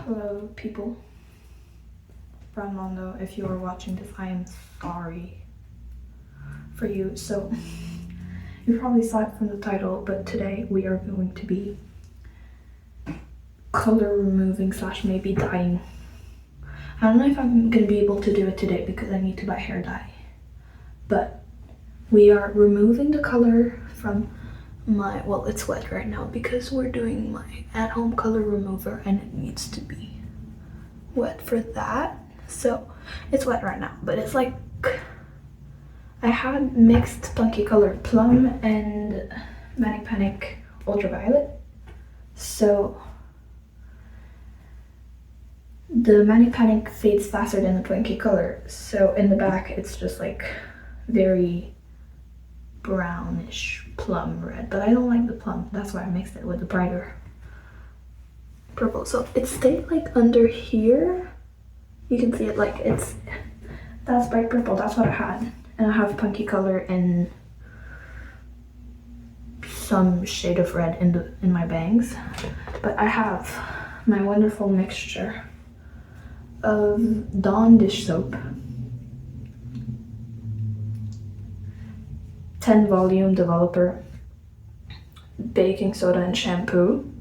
Hello, people. Ramondo, if you are watching this, I am sorry for you. So, you probably saw it from the title, but today we are going to be color removing / maybe dyeing. I don't know if I'm going to be able to do it today because I need to buy hair dye. But we are removing the color from my, well, it's wet right now because we're doing my at-home color remover and it needs to be wet for that. So it's wet right now, but it's like I had mixed Punky Color Plum and Manic Panic Ultraviolet. So the Manic Panic fades faster than the Punky Color. So in the back, it's just like very brownish plum red, but I don't like the plum. That's why I mixed it with the brighter purple. So it stayed like under here. You can see it like that's bright purple. That's what I had. And I have Punky Color in some shade of red in my bangs. But I have my wonderful mixture of Dawn dish soap, 10 volume developer, baking soda, and shampoo.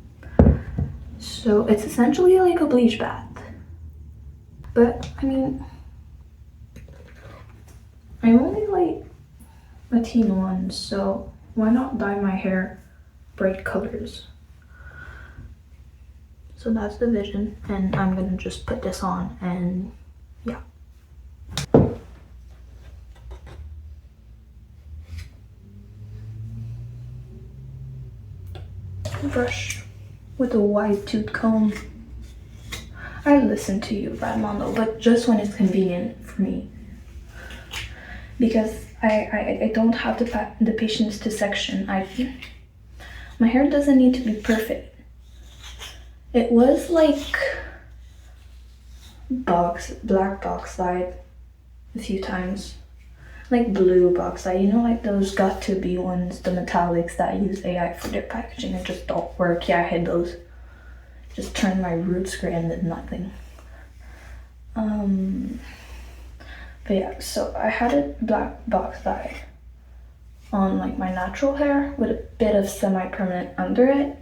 So it's essentially like a bleach bath. But I mean, I'm only like a teen one, so why not dye my hair bright colors? So that's the vision, and I'm gonna just put this on and yeah. Brush with a wide tooth comb. I listen to you, Ramondo, but just when it's convenient for me. Because I don't have the patience to section. My hair doesn't need to be perfect. It was like black box dyed a few times. Like blue box dye, you know, like those got to be ones, the metallics that use AI for their packaging and just don't work. Yeah, I had those. Just turned my roots gray and did nothing. But yeah, so I had a black box dye on like my natural hair with a bit of semi-permanent under it.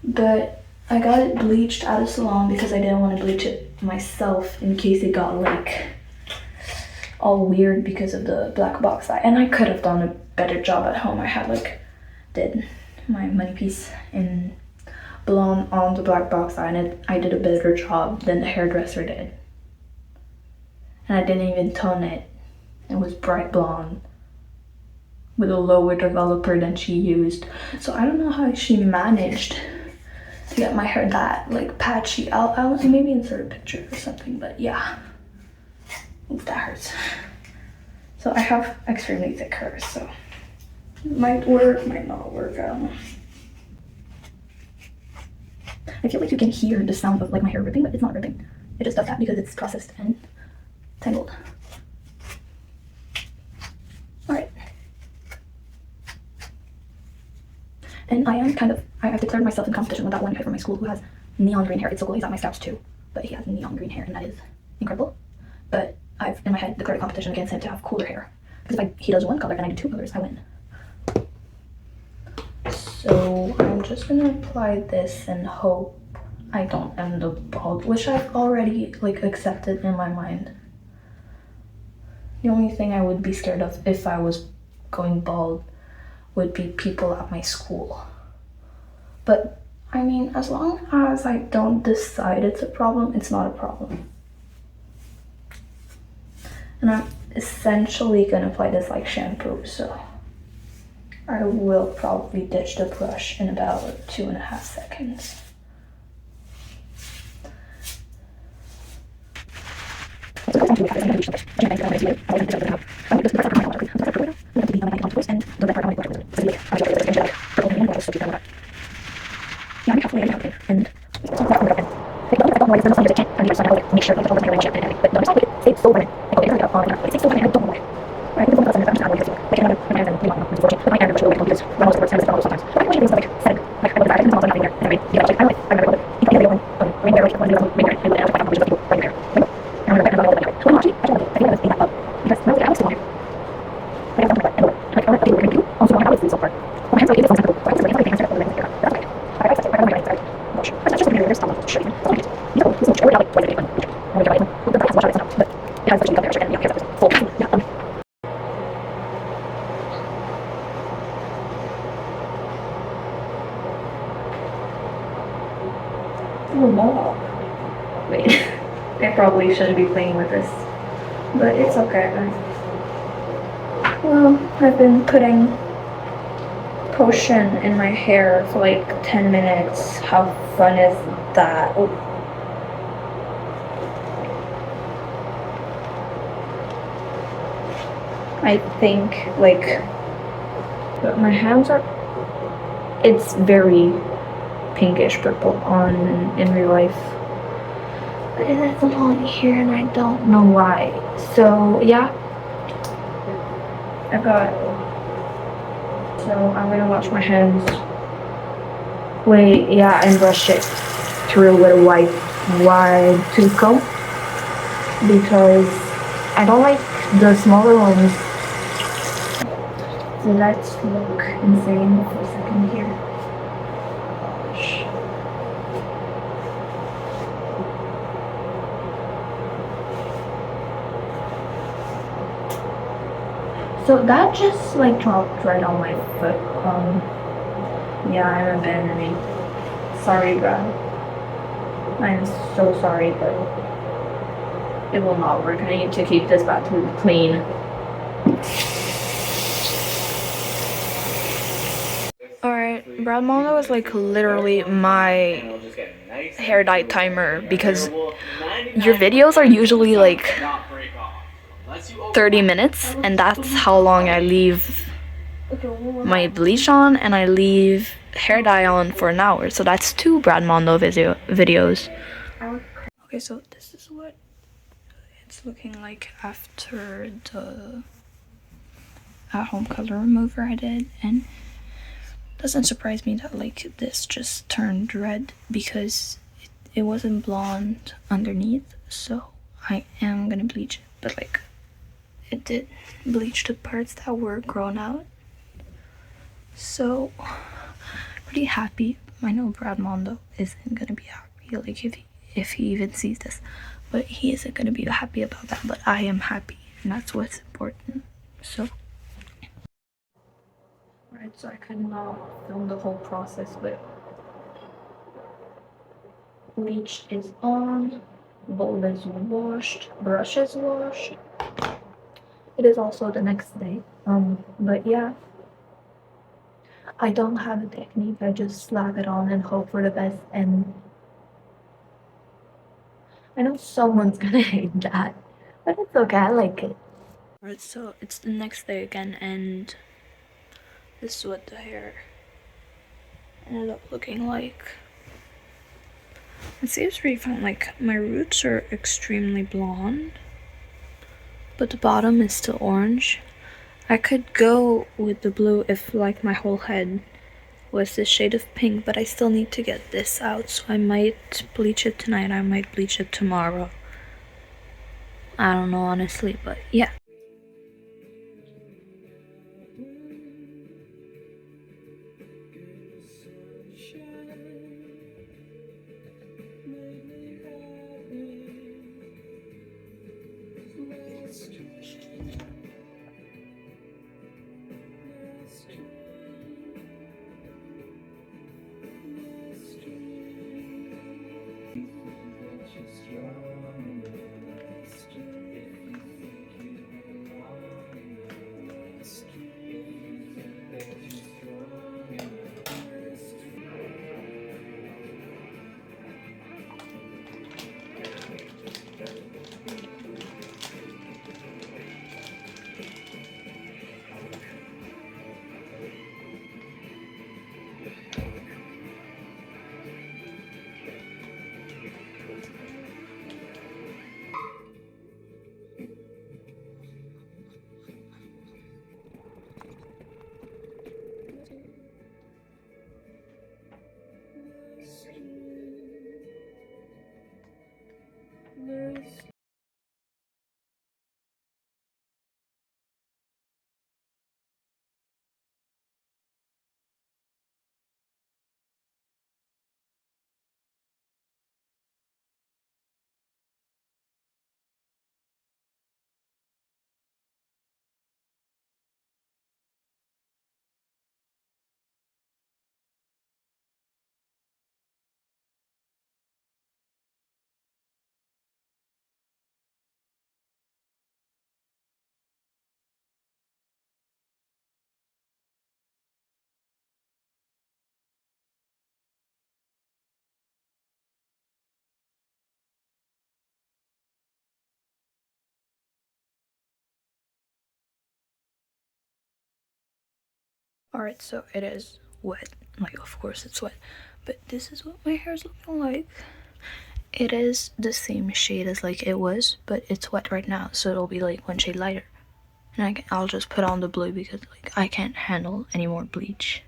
But I got it bleached at a salon because I didn't want to bleach it myself in case it got like all weird because of the black box dye. And I could have done a better job at home. I had did my money piece in blonde on the black box dye, and I did a better job than the hairdresser did. And I didn't even tone it. It was bright blonde with a lower developer than she used. So I don't know how she managed to get my hair that like patchy. I'll maybe insert a picture or something, but yeah. Oof, that hurts. So I have extremely thick hair, so it might work, might not work, I don't know. I feel like you can hear the sound of like my hair ripping, but it's not ripping. It just does that because it's processed and tangled. Alright. And I've declared myself in competition with that one guy from my school who has neon green hair. It's so cool, he's at my scouts too, but he has neon green hair and that is incredible. But I've in my head declared a competition against him to have cooler hair. Because if he does one color and I do two colors, I win. So I'm just gonna apply this and hope I don't end up bald, which I've already like accepted in my mind. The only thing I would be scared of if I was going bald would be people at my school. But I mean, as long as I don't decide it's a problem, it's not a problem. And I'm essentially gonna apply this like shampoo, so I will probably ditch the brush in about 2.5 seconds. Oh no. Wait, I probably shouldn't be playing with this, but it's okay. Well, I've been putting potion in my hair for like 10 minutes. How fun is that? Oh. I think like my hands are, it's very pinkish purple on in real life. But it is on here and I don't know why. So yeah, so I'm gonna wash my hands. Wait, yeah, and brush it through with a wide tooth comb because I don't like the smaller ones. So let's look insane for a second here. Gosh. So that just like dropped right on my foot. Yeah, I'm abandoning. Sorry, Brad. I'm so sorry, but it will not work. I need to keep this bathroom clean. Alright, Brad Mondo was like literally my hair dye timer because your videos are usually like 30 minutes and that's how long I leave my bleach on and I leave hair dye on for an hour. So that's 2 Brad Mondo videos. Okay, so this is what it's looking like after the at-home color remover I did, and it doesn't surprise me that like this just turned red because it wasn't blonde underneath, so I am gonna bleach it, but like it did bleach the parts that were grown out. So pretty happy. I know Brad Mondo isn't gonna be happy, like if he even sees this, but he isn't gonna be happy about that, but I am happy and that's what's important. So right, so I cannot film the whole process, but bleach is on, bowl is washed, brush is washed. It is also the next day. But yeah, I don't have a technique. I just slap it on and hope for the best. And I know someone's gonna hate that, but it's okay. I like it. Alright, so it's the next day again, and this is what the hair ended up looking like. It seems pretty fun. Like my roots are extremely blonde, but the bottom is still orange. I could go with the blue if like my whole head was this shade of pink, but I still need to get this out, so I might bleach it tonight, I might bleach it tomorrow. I don't know honestly, but yeah. Alright, so it is wet. Like, of course it's wet. But this is what my hair is looking like. It is the same shade as like it was, but it's wet right now, so it'll be like one shade lighter. And I'll just put on the blue because like I can't handle any more bleach.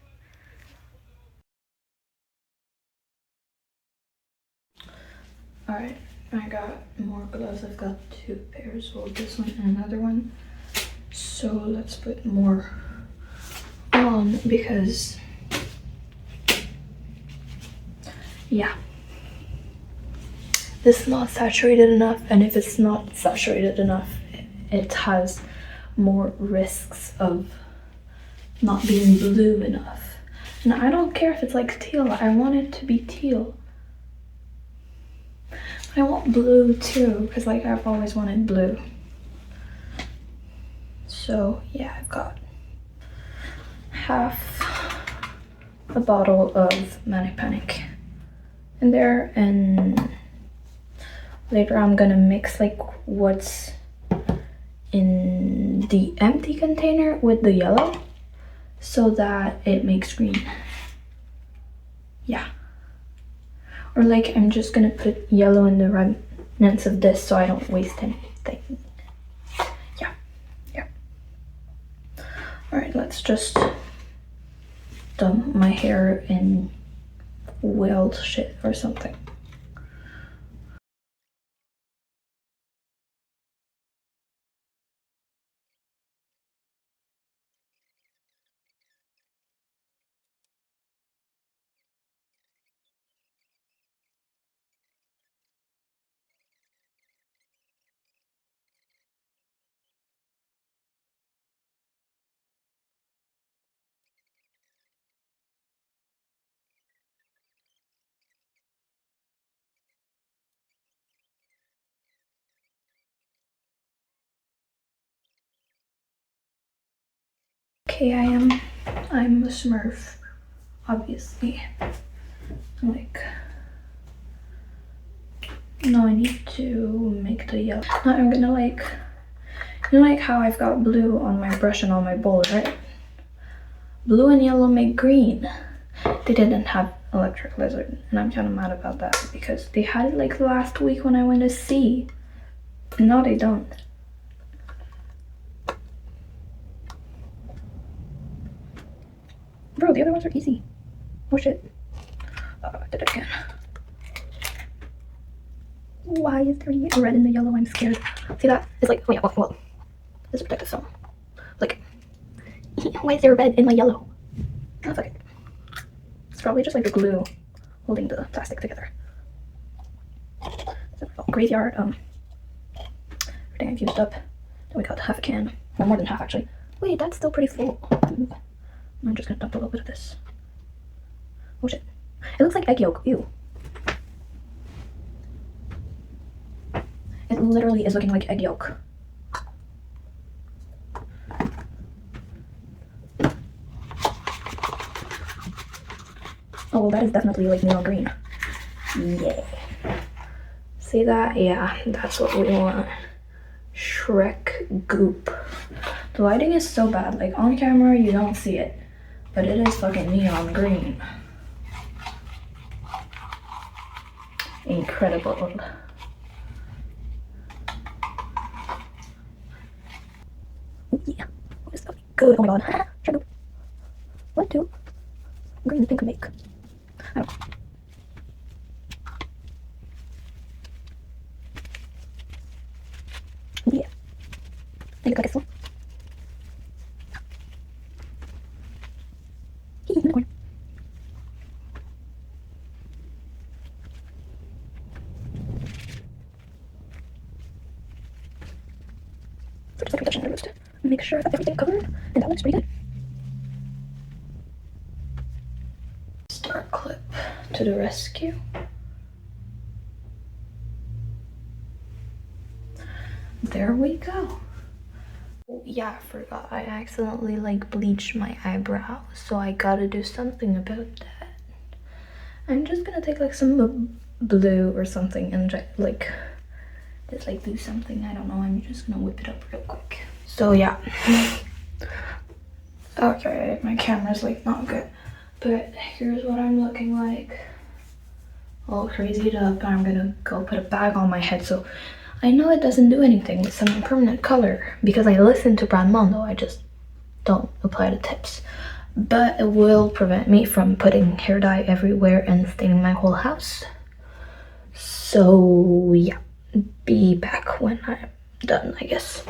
Alright, I got more gloves. I've got 2 pairs, well this one and another one. So let's put more on because yeah, this is not saturated enough, and if it's not saturated enough, it has more risks of not being blue enough. And I don't care if it's like teal, I want it to be teal. I want blue too, because like I've always wanted blue. So yeah, I've got half a bottle of Manic Panic in there, and later I'm gonna mix like what's in the empty container with the yellow so that it makes green. Yeah. Or like I'm just gonna put yellow in the remnants of this so I don't waste anything. Yeah. Yeah. Alright, let's just dump my hair in whale shit or something. Okay, I'm a Smurf, obviously. Like, now I need to make the yellow. Now I'm gonna like, you know like how I've got blue on my brush and on my bowl, right? Blue and yellow make green. They didn't have Electric Lizard, and I'm kind of mad about that because they had it like last week when I went to see. No, they don't. Bro, the other ones are easy. Oh shit. I did it again. Why is there red in the yellow? I'm scared. See that? It's like, oh yeah, well, this is protective film. Like, why is there red in my yellow? Oh, fuck it. It's probably just like the glue holding the plastic together. Graveyard, everything I've used up. Then we got half a can. Well, more than half actually. Wait, that's still pretty full. I'm just gonna dump a little bit of this. Oh shit. It looks like egg yolk. Ew. It literally is looking like egg yolk. Oh, well, that is definitely like neon green. Yeah. See that? Yeah, that's what we want. Shrek goop. The lighting is so bad. Like on camera, you don't see it, but it is fucking neon green. Incredible. Yeah, what is that? Good. Oh my god. Shrek goop. What do green and pink make? I don't know. Yeah. I look like a fool. Unicorn. So just like reduction and boost. Make sure that everything covered, and that looks pretty good. Star clip to the rescue. There we go. Oh, yeah, I forgot. I accidentally like bleached my eyebrow, so I gotta do something about that. I'm just gonna take like some blue or something and just like do something. I don't know. I'm just gonna whip it up real quick. So yeah, Okay, my camera's like not good, but here's what I'm looking like. All crazied up. I'm gonna go put a bag on my head. So I know it doesn't do anything with semi-permanent color because I listen to Brand Mondo. I just don't apply the tips. But it will prevent me from putting hair dye everywhere and staining my whole house. So yeah, be back when I'm done, I guess.